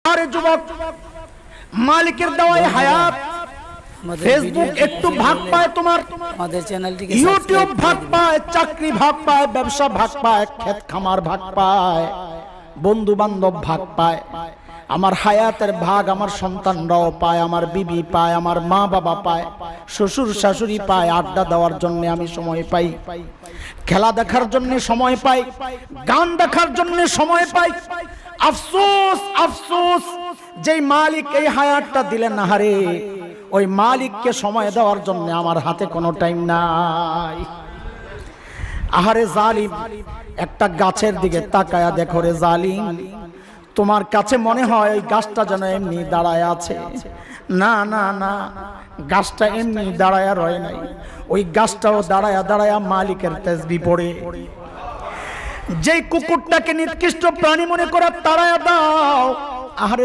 আরে যুবক, মালিকের দেওয়ায় হায়াত, ফেসবুক একটু ভাগ পায়, তোমার আমাদের চ্যানেলটিকে ইউটিউব ভাগ পায়, চাকরি ভাগ পায়, ব্যবসা ভাগ পায়, ক্ষেত খামার ভাগ পায়, বন্ধু বান্ধব ভাগ পায়, আমার হায়াতের ভাগ আমার সন্তানরাও পায়, আমার বিবি পায়, আমার মা বাবা পায়, শ্বশুর শাশুড়ি পায়, আড্ডা দেওয়ার জন্য আমি সময় পাই, খেলা দেখার জন্য সময় পাই, গান দেখার জন্য সময় পাই। আফসোস আফসোস, যেই মালিক এই হায়াতটা দিলেন না হারে, ওই মালিককে সময় দেওয়ার জন্য আমার হাতে কোনো টাইম নাই। আহারে জালিম, একটা গাছের দিকে তাকায়া দেখো রে জালিম, তোমার কাছে মনে হয় ওই গাছটা যেন এমনি দাঁড়ায় আছে। না না না, গাছটা এমনি দাঁড়ায়া রয় নাই, ওই গাছটাও দাঁড়ায়া দাঁড়ায়া মালিকের তাসবিহ পড়ে। যেই কুকুরটাকে নিকৃষ্ট প্রাণী মনে করে তাড়ায়া দাও, আহারে